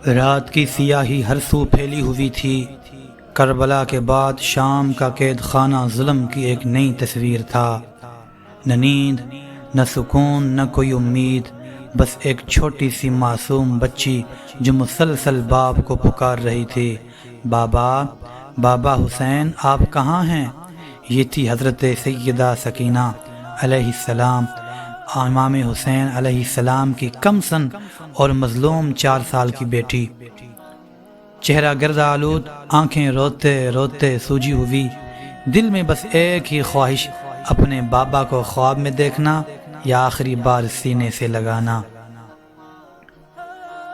رات کی سیاہی ہر سو پھیلی ہوئی تھی۔ کربلا کے بعد شام کا قید خانہ ظلم کی ایک نئی تصویر تھا۔ نہ نیند، نہ سکون، نہ کوئی امید، بس ایک چھوٹی سی معصوم بچی جو مسلسل باپ کو پکار رہی تھی، بابا، بابا حسین آپ کہاں ہیں؟ یہ تھی حضرت سیدہ سکینہ علیہ السلام، امام حسین علیہ السلام کی کم سن اور مظلوم 4 سال کی بیٹی۔ چہرہ گرد آلود، آنکھیں روتے روتے سوجی ہوئی، دل میں بس ایک ہی خواہش، اپنے بابا کو خواب میں دیکھنا یا آخری بار سینے سے لگانا۔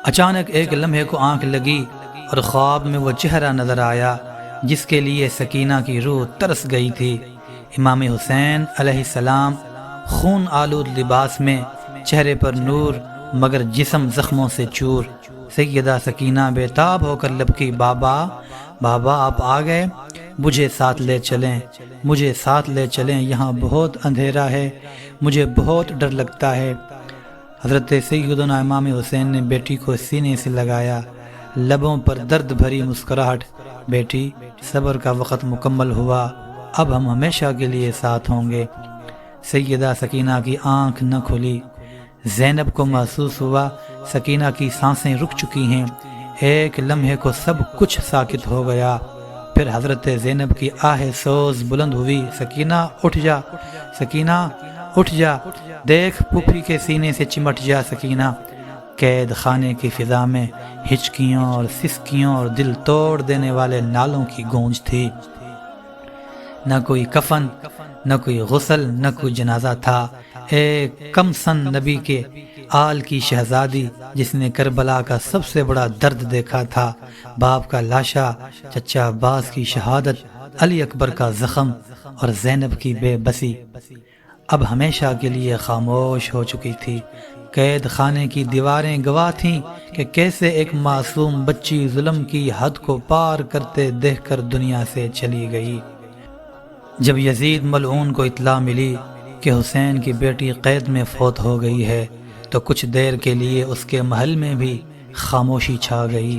اچانک ایک لمحے کو آنکھ لگی اور خواب میں وہ چہرہ نظر آیا جس کے لیے سکینہ کی روح ترس گئی تھی۔ امام حسین علیہ السلام خون آلود لباس میں، چہرے پر نور مگر جسم زخموں سے چور۔ سیدہ سکینہ بے تاب ہو کر لبکی، بابا، بابا آپ آ گئے، مجھے ساتھ لے چلیں، مجھے ساتھ لے چلیں، یہاں بہت اندھیرا ہے، مجھے بہت ڈر لگتا ہے۔ حضرت سیدنا امام حسین نے بیٹی کو سینے سے لگایا، لبوں پر درد بھری مسکراہٹ، بیٹی صبر کا وقت مکمل ہوا، اب ہم ہمیشہ کے لیے ساتھ ہوں گے۔ سیدہ سکینہ کی آنکھ نہ کھلی۔ زینب کو محسوس ہوا سکینہ کی سانسیں رک چکی ہیں۔ ایک لمحے کو سب کچھ ساکت ہو گیا، پھر حضرت زینب کی آہ سوز بلند ہوئی، سکینہ اٹھ جا، سکینہ اٹھ جا، دیکھ پھوپھی کے سینے سے چمٹ جا۔ سکینہ قید خانے کی فضا میں ہچکیوں اور سسکیوں اور دل توڑ دینے والے نالوں کی گونج تھی۔ نہ کوئی کفن، نہ کوئی غسل، نہ کوئی جنازہ تھا۔ ایک کم سن نبی کے آل کی شہزادی جس نے کربلا کا سب سے بڑا درد دیکھا تھا، باپ کا لاشا، چچا عباس کی شہادت، علی اکبر کا زخم اور زینب کی بے بسی، اب ہمیشہ کے لیے خاموش ہو چکی تھی۔ قید خانے کی دیواریں گواہ تھیں کہ کیسے ایک معصوم بچی ظلم کی حد کو پار کرتے دیکھ کر دنیا سے چلی گئی۔ جب یزید ملعون کو اطلاع ملی کہ حسین کی بیٹی قید میں فوت ہو گئی ہے تو کچھ دیر کے لیے اس کے محل میں بھی خاموشی چھا گئی،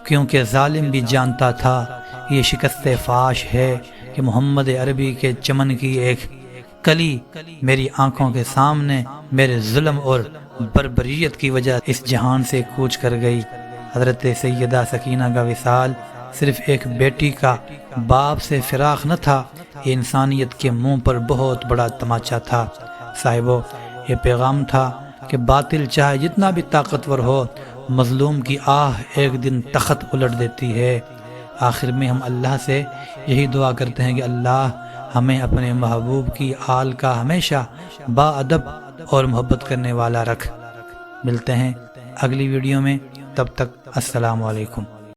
کیونکہ ظالم بھی جانتا تھا یہ شکست فاش ہے کہ محمد عربی کے چمن کی ایک کلی میری آنکھوں کے سامنے میرے ظلم اور بربریت کی وجہ اس جہان سے کوچ کر گئی۔ حضرت سیدہ سکینہ کا وصال صرف ایک بیٹی کا باپ سے فراق نہ تھا، یہ انسانیت کے منہ پر بہت بڑا تماچا تھا۔ صاحبو، یہ پیغام تھا کہ باطل چاہے جتنا بھی طاقتور ہو، مظلوم کی آہ ایک دن تخت الٹ دیتی ہے۔ آخر میں ہم اللہ سے یہی دعا کرتے ہیں کہ اللہ ہمیں اپنے محبوب کی آل کا ہمیشہ با ادب اور محبت کرنے والا رکھ۔ ملتے ہیں اگلی ویڈیو میں، تب تک السلام علیکم۔